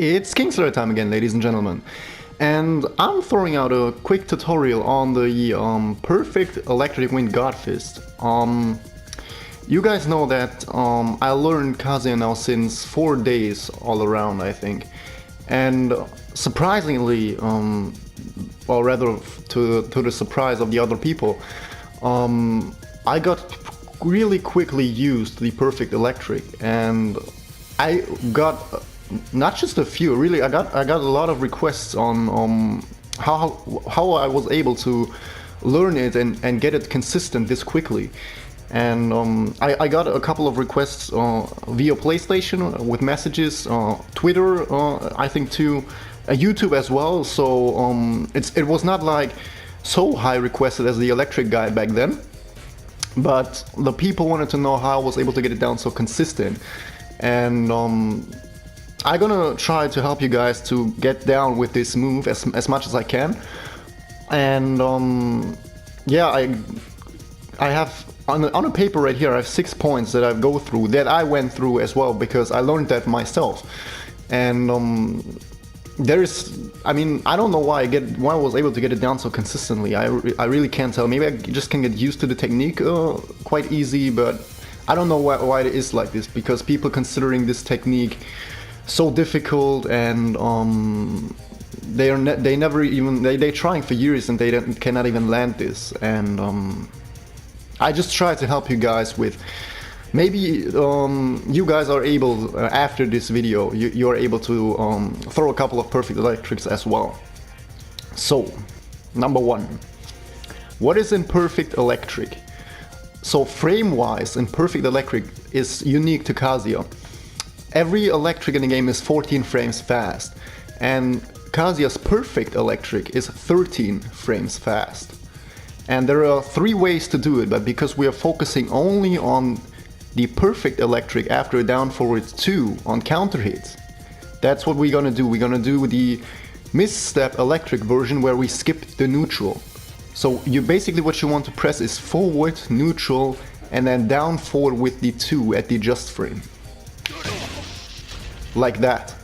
It's Kingslayer time again, ladies and gentlemen, and I'm throwing out a quick tutorial on the perfect electric wind godfist. You guys know that I learned Kazuya now since 4 days all around, I think, and surprisingly, well, rather to the surprise of the other people, I got really quickly used the perfect electric, and I got not just a few, really. I got a lot of requests on how I was able to learn it and get it consistent this quickly. And I got a couple of requests via PlayStation with messages, Twitter, I think too, YouTube as well. So it was not like so high requested as the electric guy back then, but the people wanted to know how I was able to get it down so consistent. And I'm gonna try to help you guys to get down with this move as much as I can. And yeah, I have on a paper right here, I have 6 points that I go through, that I went through as well, because I learned that myself. And there is, I mean, I don't know why I was able to get it down so consistently. I really can't tell. Maybe I just can get used to the technique quite easy, but I don't know why it is like this, because people considering this technique so difficult, and they're trying for years and they cannot even land this. And I just try to help you guys with, maybe you guys are able, after this video, you're able to throw a couple of perfect electrics as well. So, number 1, what is imperfect electric? So frame-wise, imperfect electric is unique to Kazuya. Every electric in the game is 14 frames fast, and Kazuya's perfect electric is 13 frames fast. And there are 3 ways to do it, but because we are focusing only on the perfect electric after a down forward 2 on counter hits, that's what we're gonna do. We're gonna do the misstep electric version where we skip the neutral. So basically what you want to press is forward, neutral, and then down forward with the 2 at the just frame. Like that.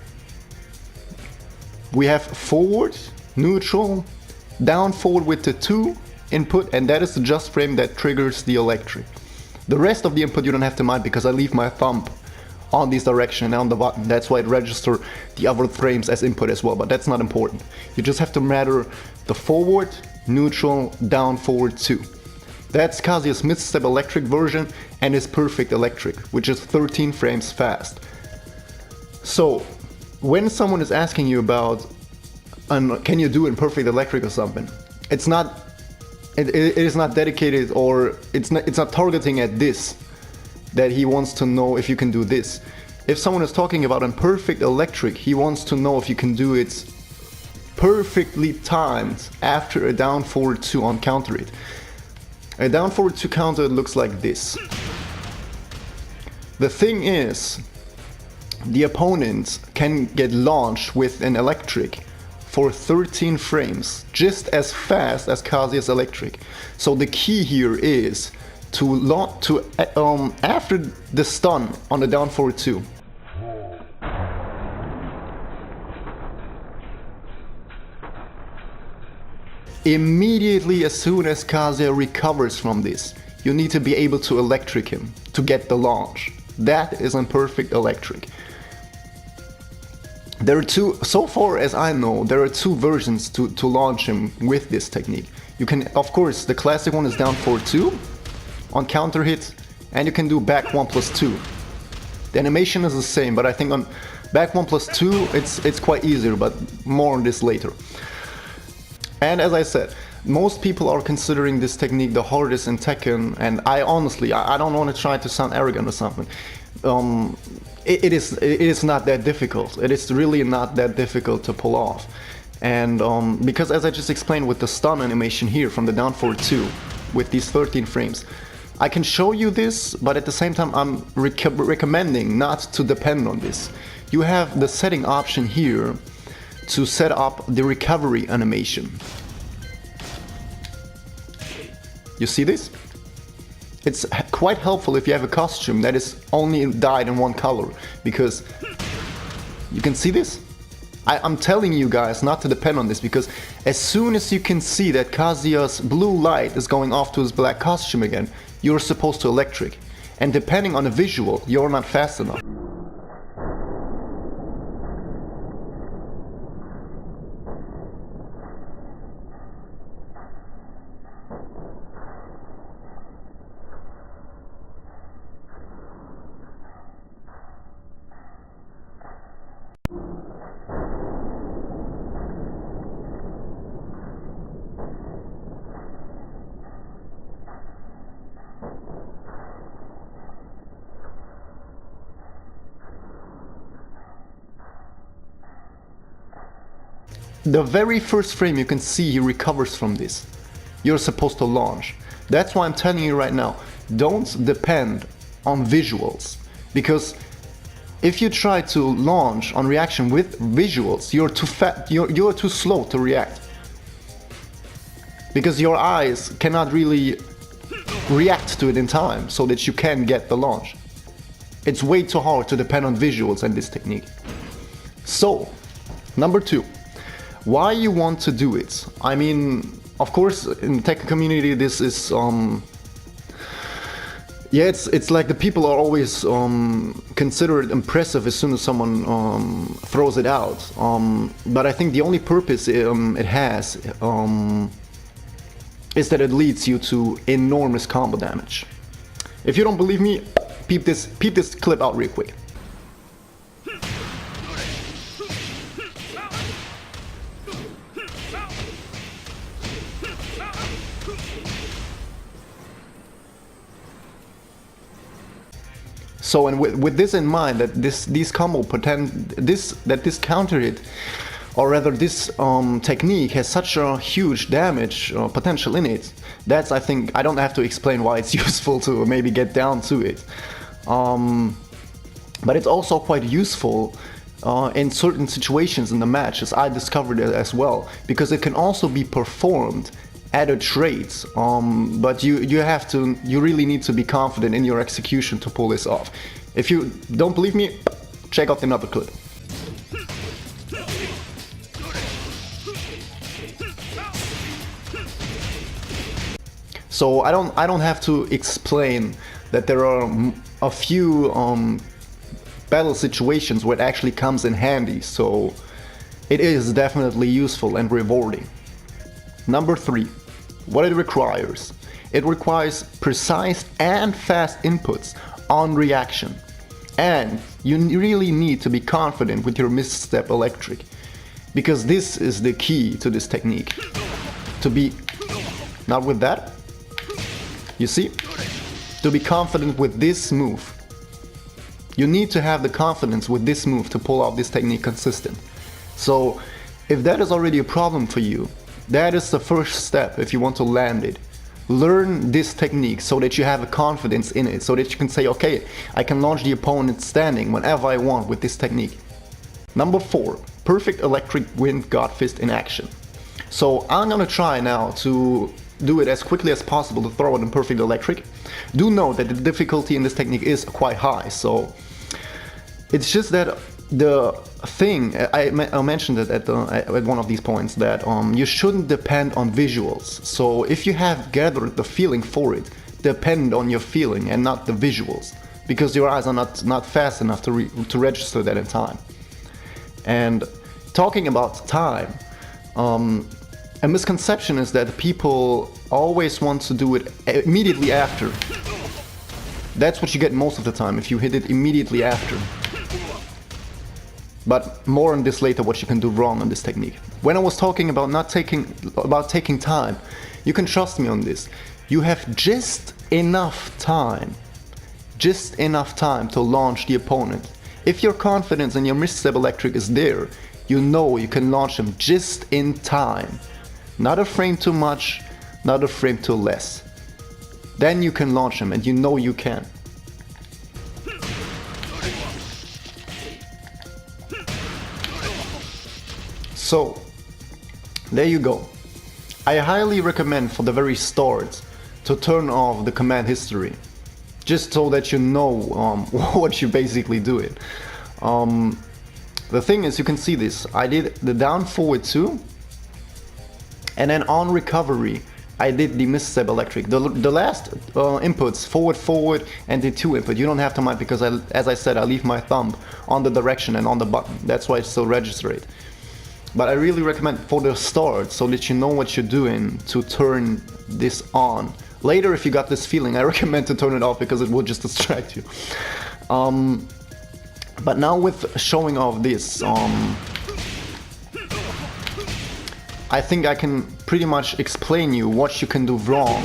We have forward, neutral, down forward with the 2 input, and that is the just frame that triggers the electric. The rest of the input you don't have to mind, because I leave my thumb on this direction and on the button. That's why it registers the other frames as input as well, but that's not important. You just have to matter the forward, neutral, down forward 2. That's Kazuya's misstep electric version and his perfect electric, which is 13 frames fast. So when someone is asking you about can you do imperfect electric or something, it is not dedicated, or it's not targeting at this, that he wants to know if you can do this. If someone is talking about imperfect electric, he wants to know if you can do it perfectly timed after a down forward 2 on counter hit. A down forward 2 counter looks like this. The thing is, the opponent can get launched with an electric for 13 frames, just as fast as Kazuya's electric. So the key here is after the stun on the down forward 2, immediately as soon as Kazuya recovers from this, you need to be able to electric him to get the launch. That is imperfect electric. There are 2, so far as I know, there are 2 versions to launch him with this technique. You can, of course, the classic one is down forward 2 on counter hit, and you can do back 1+2. The animation is the same, but I think on back 1+2 it's quite easier, but more on this later. And as I said, most people are considering this technique the hardest in Tekken, and I honestly, I don't want to try to sound arrogant or something. It is not that difficult. It is really not that difficult to pull off. And because, as I just explained with the stun animation here from the down forward 2 with these 13 frames, I can show you this, but at the same time I'm recommending not to depend on this. You have the setting option here to set up the recovery animation. You see this? It's quite helpful if you have a costume that is only dyed in one color, because you can see this. I'm telling you guys not to depend on this, because as soon as you can see that Kazuya's blue light is going off to his black costume again, you're supposed to electric. And depending on the visual, you're not fast enough. The very first frame you can see he recovers from this. You're supposed to launch. That's why I'm telling you right now, don't depend on visuals. Because if you try to launch on reaction with visuals, you're too fat, you're too slow to react. Because your eyes cannot really react to it in time so that you can get the launch. It's way too hard to depend on visuals in this technique. So, number 2. Why you want to do it? I mean, of course, in the tech community, this is yeah, it's like the people are always considered impressive as soon as someone throws it out. But I think the only purpose it has is that it leads you to enormous combo damage. If you don't believe me, peep this clip out real quick. So, and with this in mind, that this combo this counter hit, or rather this technique has such a huge damage potential in it, that's, I think, I don't have to explain why it's useful to maybe get down to it. But it's also quite useful in certain situations in the match, as I discovered it as well, because it can also be performed at a trade, but you really need to be confident in your execution to pull this off. If you don't believe me, check out another clip. So I don't have to explain that there are a few battle situations where it actually comes in handy, so it is definitely useful and rewarding. Number 3, what it requires. It requires precise and fast inputs on reaction. And you really need to be confident with your misstep electric, because this is the key to this technique. To be, not with that, you see? To be confident with this move. You need to have the confidence with this move to pull out this technique consistent. So if that is already a problem for you, that is the first step if you want to land it. Learn this technique so that you have a confidence in it, so that you can say, okay, I can launch the opponent standing whenever I want with this technique. Number 4, perfect electric wind God Fist in action. So I'm gonna try now to do it as quickly as possible to throw it in perfect electric. Do note that the difficulty in this technique is quite high, so it's just that the thing, I mentioned it at one of these points, that you shouldn't depend on visuals. So if you have gathered the feeling for it, depend on your feeling and not the visuals, because your eyes are not fast enough to register that in time. And talking about time, a misconception is that people always want to do it immediately after. That's what you get most of the time, if you hit it immediately after. But more on this later, what you can do wrong on this technique. When I was talking about taking time, you can trust me on this. You have just enough time to launch the opponent. If your confidence and your misstep electric is there, you know you can launch them just in time. Not a frame too much, not a frame too less. Then you can launch them, and you know you can. So, there you go. I highly recommend for the very start to turn off the command history, just so that you know what you're basically doing. The thing is, you can see this. I did the down forward 2, and then on recovery, I did the misstep electric. The last inputs, forward, and the 2 input, you don't have to mind because, as I said, I leave my thumb on the direction and on the button. That's why it's still registered. But I really recommend for the start, so that you know what you're doing, to turn this on. Later, if you got this feeling, I recommend to turn it off because it will just distract you. But now with showing off this, I think I can pretty much explain you what you can do wrong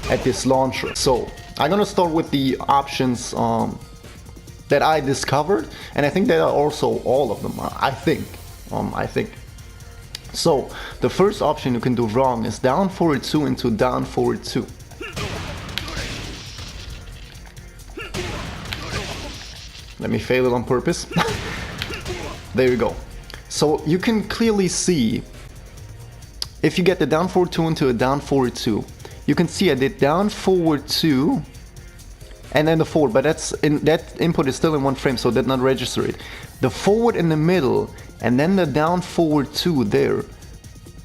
at this launcher. So I'm gonna start with the options that I discovered, and I think there are also all of them. I think. So the first option you can do wrong is down forward 2 into down forward 2. Let me fail it on purpose. There you go. So you can clearly see, if you get the down forward 2 into a down forward 2, you can see I did down forward 2 and then the forward, but that input is still in one frame, so that's not registered. The forward in the middle and then the down forward 2 there,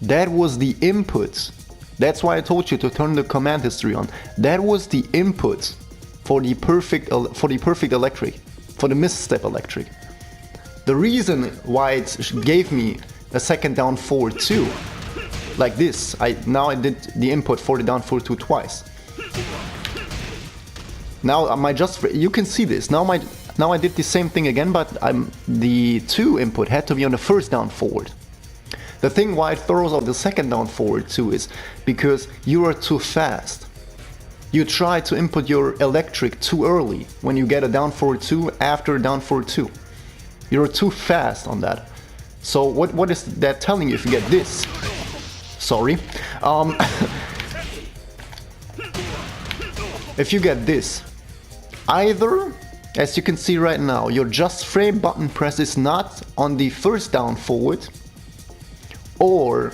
that was the input. That's why I told you to turn the command history on. That was the input for the perfect electric, for the misstep electric. The reason why it gave me a second down forward 2 like this, now I did the input for the down forward 2 twice. Now you can see this. Now I did the same thing again, but the 2 input had to be on the first down forward. The thing why it throws off the second down forward 2 is because you are too fast. You try to input your electric too early when you get a down forward 2 after down forward 2. You're too fast on that. So what is that telling you if you get this? Sorry. If you get this, either, as you can see right now, your just frame button press is not on the first down forward, or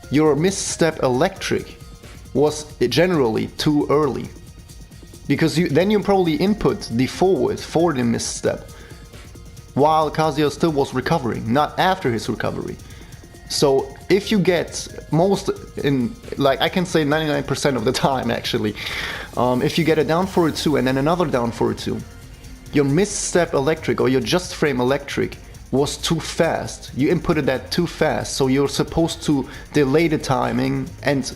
your misstep electric was generally too early. Because then you probably input the forward for the misstep while Kazuya still was recovering, not after his recovery. So if you get I can say 99% of the time actually, if you get a down forward 2 and then another down forward 2, your misstep electric or your just frame electric was too fast. You inputted that too fast, so you're supposed to delay the timing and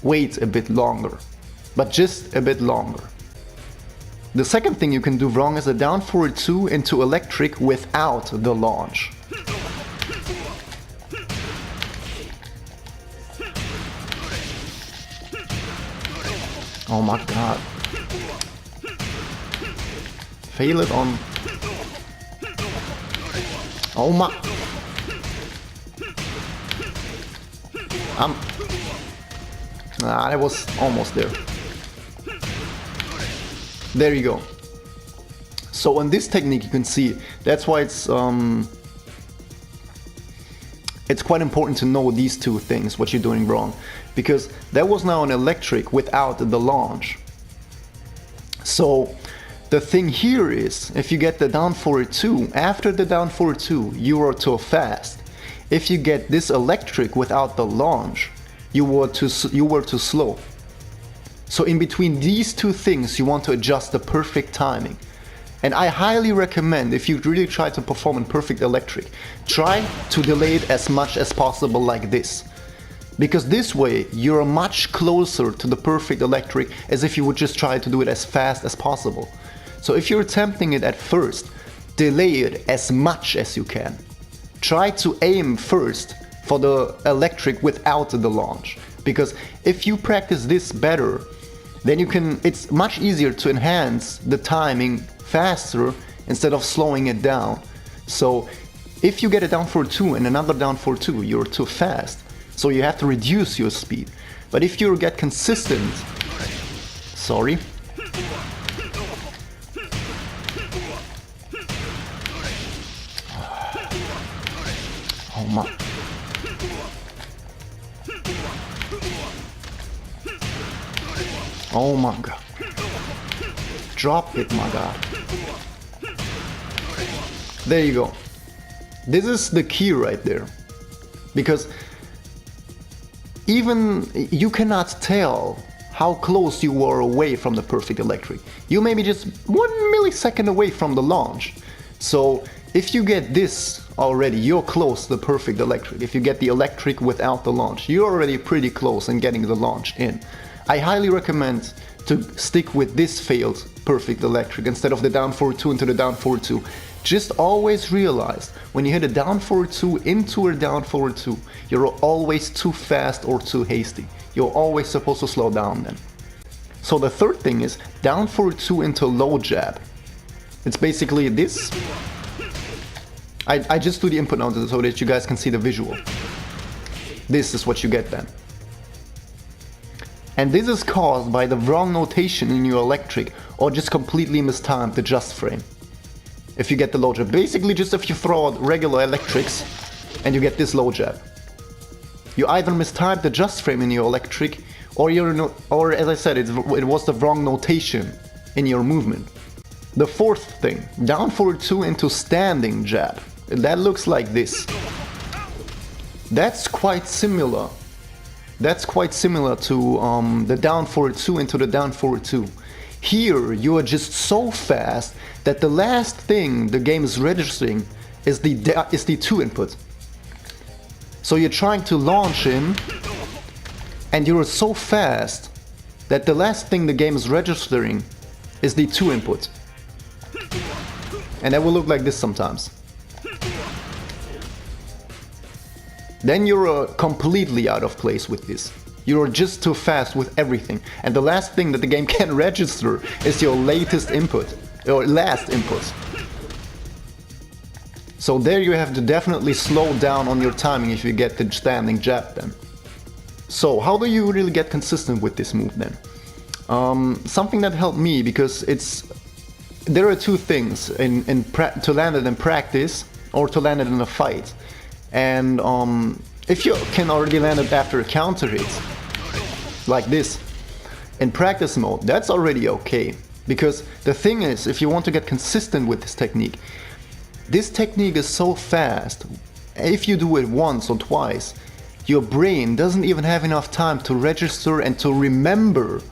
wait a bit longer, but just a bit longer. The second thing you can do wrong is a down forward 2 into electric without the launch. Oh my god. Fail it on. Oh my. I was almost there. There you go. So on this technique you can see, that's why it's quite important to know these two things, what you're doing wrong. Because that was now an electric without the launch. So the thing here is, if you get the down forward 2, after the down forward 2, you are too fast. If you get this electric without the launch, you were too slow. So in between these two things, you want to adjust the perfect timing. And I highly recommend, if you really try to perform in perfect electric, try to delay it as much as possible like this. Because this way, you're much closer to the perfect electric as if you would just try to do it as fast as possible. So if you're attempting it at first, delay it as much as you can. Try to aim first for the electric without the launch. Because if you practice this better, then it's much easier to enhance the timing faster instead of slowing it down. So if you get a down forward 2 and another down forward 2, you're too fast. So you have to reduce your speed. But if you get consistent, sorry. Oh my. Oh my god. Drop it, my god. There you go. This is the key right there. Because even you cannot tell how close you were away from the perfect electric. You may be just 1 millisecond away from the launch. So if you get this already, you're close to the perfect electric. If you get the electric without the launch, you're already pretty close in getting the launch in. I highly recommend to stick with this failed perfect electric instead of the down forward 2 into the down forward 2. Just always realize when you hit a down forward 2 into a down forward 2, you're always too fast or too hasty. You're always supposed to slow down then. So the third thing is down forward 2 into low jab. It's basically this. I just do the input now so that you guys can see the visual. This is what you get then. And this is caused by the wrong notation in your electric or just completely mistimed the just frame. If you get the low jab, basically just if you throw out regular electrics and you get this low jab. You either mistyped the just frame in your electric or as I said, it was the wrong notation in your movement. The fourth thing, down forward 2 into standing jab. That looks like this. That's quite similar. That's quite similar to the down forward 2 into the down forward 2. Here you are just so fast that the last thing the game is registering is the 2 input. So you're trying to launch in and you're so fast that the last thing the game is registering is the 2 input. And that will look like this sometimes. Then you're completely out of place with this. You're just too fast with everything. And the last thing that the game can register is your latest input, or last input. So there you have to definitely slow down on your timing if you get the standing jab then. So how do you really get consistent with this move then? Something that helped me, because there are two things to land it in practice or to land it in a fight. And if you can already land it after a counter hit, like this, in practice mode, that's already okay. Because the thing is, if you want to get consistent with this technique is so fast, if you do it once or twice, your brain doesn't even have enough time to register and to remember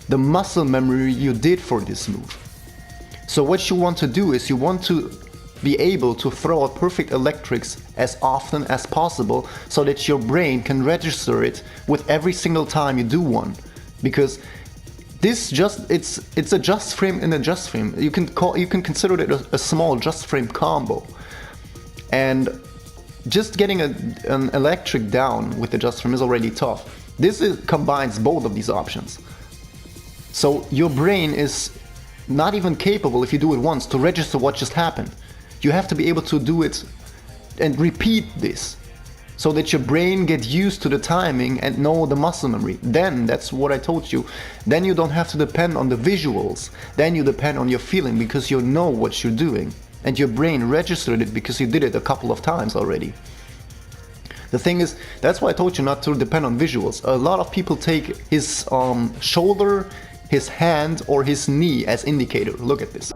the muscle memory you did for this move. So what you want to do is you want to be able to throw out perfect electrics as often as possible so that your brain can register it with every single time you do one. Because it's a just frame in a just frame. You can consider it a small just frame combo. And just getting an electric down with the just frame is already tough. This combines both of these options. So your brain is not even capable, if you do it once, to register what just happened. You have to be able to do it and repeat this so that your brain gets used to the timing and know the muscle memory. Then, that's what I told you, then you don't have to depend on the visuals. Then you depend on your feeling because you know what you're doing. And your brain registered it because you did it a couple of times already. The thing is, that's why I told you not to depend on visuals. A lot of people take his shoulder, his hand or his knee as indicator. Look at this.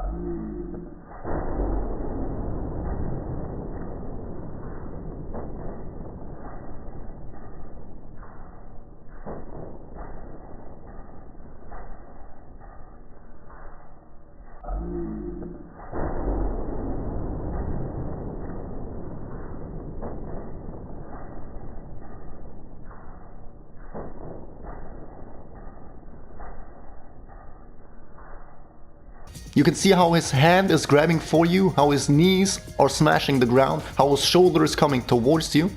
You can see how his hand is grabbing for you, how his knees are smashing the ground, how his shoulder is coming towards you.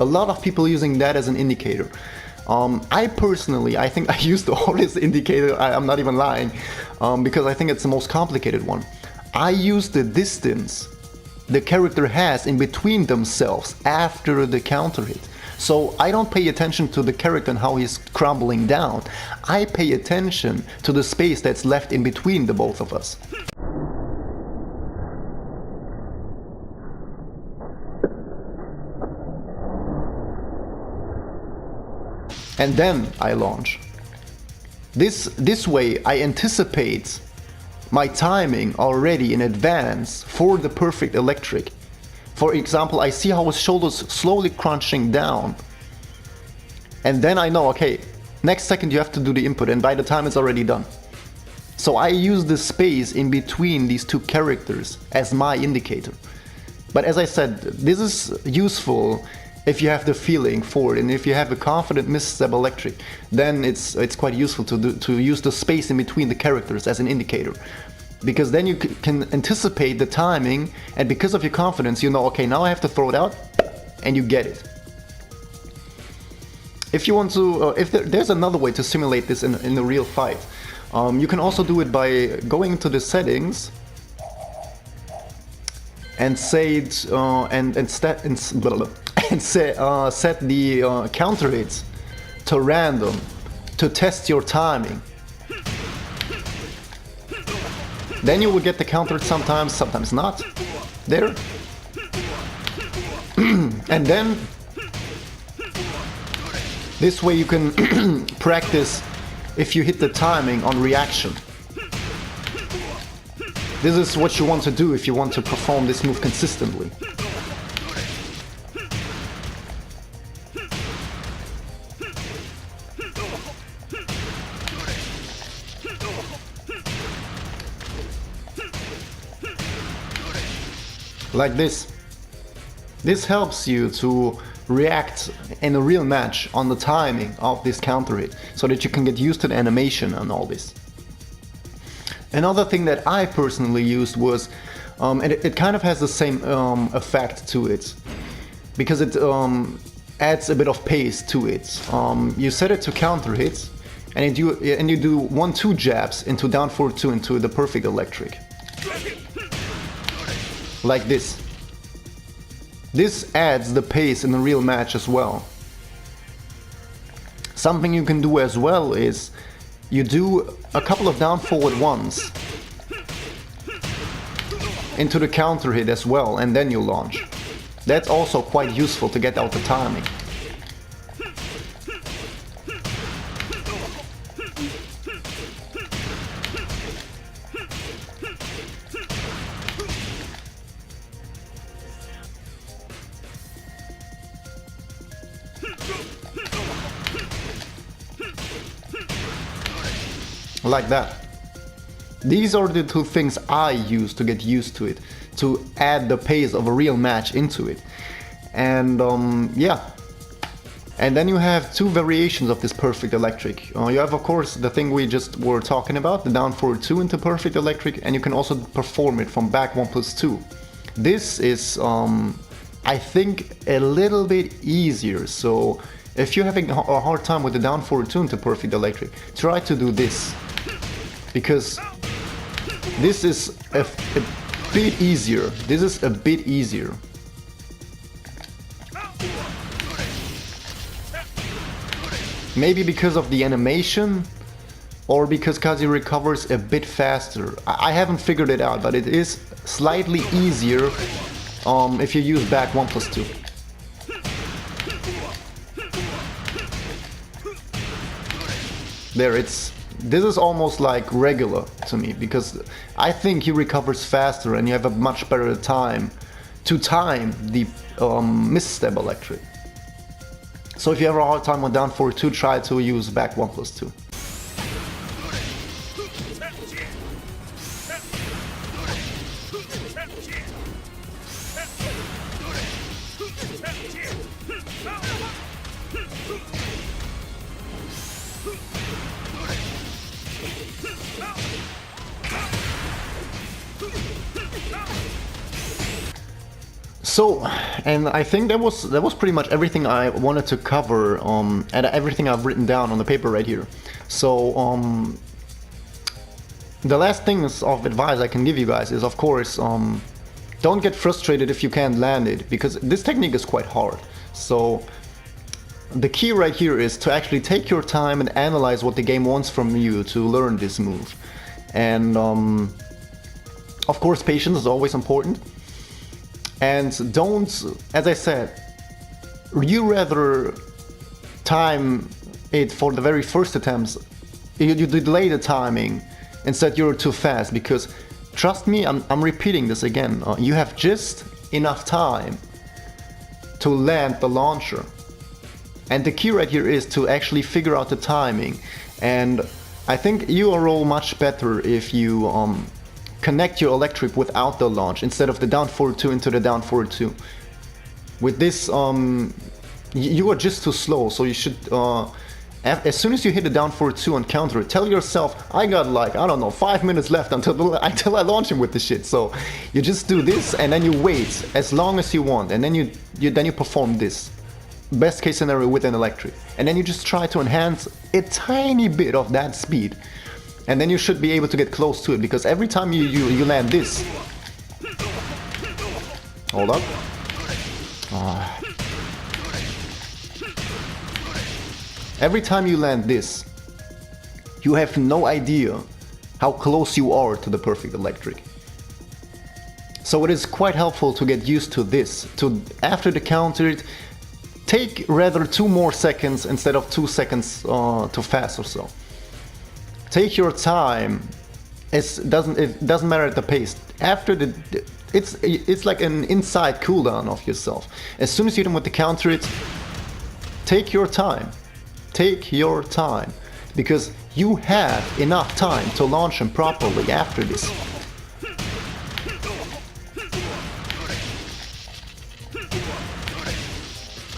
A lot of people using that as an indicator. I personally, I think I use the hardest indicator, I'm not even lying, because I think it's the most complicated one. I use the distance the character has in between themselves after the counter hit. So I don't pay attention to the character and how he's crumbling down. I pay attention to the space that's left in between the both of us. And then I launch. This way I anticipate my timing already in advance for the perfect electric. For example, I see how his shoulders slowly crunching down. And then I know, okay, next second you have to do the input, and by the time it's already done. So I use the space in between these two characters as my indicator. But as I said, this is useful if you have the feeling for it, and if you have a confident misstep electric, then it's quite useful to use the space in between the characters as an indicator. Because then you can anticipate the timing, and because of your confidence, you know, okay, now I have to throw it out, and you get it. If you want to, there's another way to simulate this in a real fight. You can also do it by going into the settings and say it, set the counter hits to random to test your timing. Then you will get the counter sometimes, sometimes not. There. And then this way you can practice if you hit the timing on reaction. This is what you want to do if you want to perform this move consistently. Like this. This helps you to react in a real match on the timing of this counter hit, so that you can get used to the animation and all this. Another thing that I personally used was, and it kind of has the same effect to it, because it adds a bit of pace to it. You set it to counter hits, and you do 1-2 jabs into down forward 2 into the perfect electric. Like this. This adds the pace in a real match as well. Something you can do as well is you do a couple of down forward ones into the counter hit as well, and then you launch. That's also quite useful to get out the timing. Like that. These are the two things I use to get used to it, to add the pace of a real match into it. And yeah. And then you have two variations of this perfect electric. You have, of course, the thing we just were talking about, the down forward 2 into perfect electric, and you can also perform it from back 1+2. This is, I think, a little bit easier. So if you're having a hard time with the down forward 2 into perfect electric, try to do this. Because this is a bit easier. This is a bit easier. Maybe because of the animation, or because Kazi recovers a bit faster. I haven't figured it out, but it is slightly easier if you use back 1+2. There, this is almost like regular to me, because I think he recovers faster and you have a much better time to time the misstep electric. So if you have a hard time with down forward 2, try to use back 1+2. So, and I think that was pretty much everything I wanted to cover, and everything I've written down on the paper right here. So, the last things of advice I can give you guys is, of course, don't get frustrated if you can't land it, because this technique is quite hard. So, the key right here is to actually take your time and analyze what the game wants from you to learn this move. And, of course, patience is always important. And don't, as I said, you rather time it for the very first attempts, you delay the timing instead you're too fast, because trust me, I'm repeating this again, you have just enough time to land the launcher. And the key right here is to actually figure out the timing. And I think you will roll much better if you connect your electric without the launch instead of the down forward 2 into the down forward 2. With this, you are just too slow, so you should, as soon as you hit the down forward 2 and counter it, tell yourself, I got like, I don't know, 5 minutes left until I launch him with the shit. So you just do this and then you wait as long as you want, and then you perform this. Best case scenario with an electric. And then you just try to enhance a tiny bit of that speed. And then you should be able to get close to it, because every time you land this... Hold up. Every time you land this, you have no idea how close you are to the perfect electric. So it is quite helpful to get used to this, to after the counter it, take rather 2 more seconds instead of 2 seconds too fast or so. Take your time. It doesn't matter at the pace. After it's like an inside cooldown of yourself. As soon as you hit him with the counter it, take your time. Take your time, because you have enough time to launch him properly after this.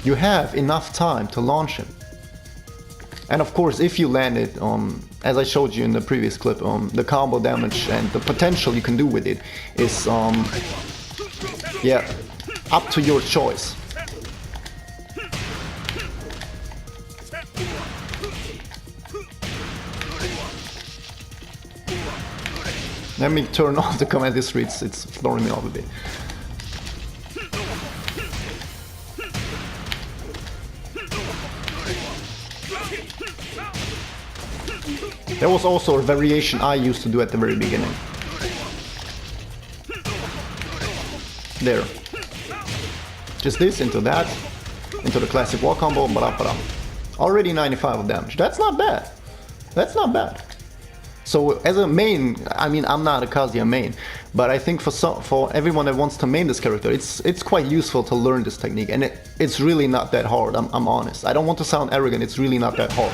You have enough time to launch him. And of course, if you land it, as I showed you in the previous clip, the combo damage and the potential you can do with it is, yeah, up to your choice. Let me turn off the command history, it's throwing me off a bit. There was also a variation I used to do at the very beginning. There. Just this into that, into the classic wall combo, ba-da-ba-da. Already 95 of damage. That's not bad. That's not bad. So as a main, I mean, I'm not a Kazuya main, but I think for everyone that wants to main this character, it's quite useful to learn this technique, and it's really not that hard. I'm honest. I don't want to sound arrogant. It's really not that hard.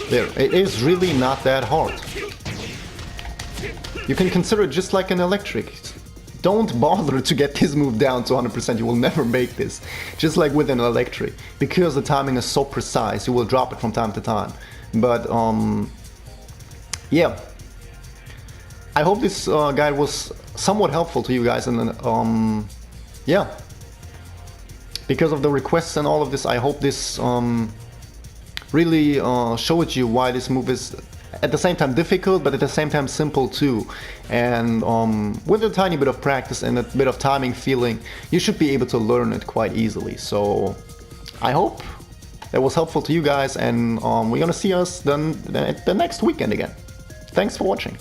There, it is really not that hard. You can consider it just like an electric. Don't bother to get this move down to 100%, you will never make this. Just like with an electric. Because the timing is so precise, you will drop it from time to time. But, yeah. I hope this guide was somewhat helpful to you guys, and yeah. Because of the requests and all of this, I hope this really showed you why this move is at the same time difficult, but at the same time simple too. And with a tiny bit of practice and a bit of timing feeling, you should be able to learn it quite easily. So I hope that was helpful to you guys, and we're gonna see us then at the next weekend again. Thanks for watching.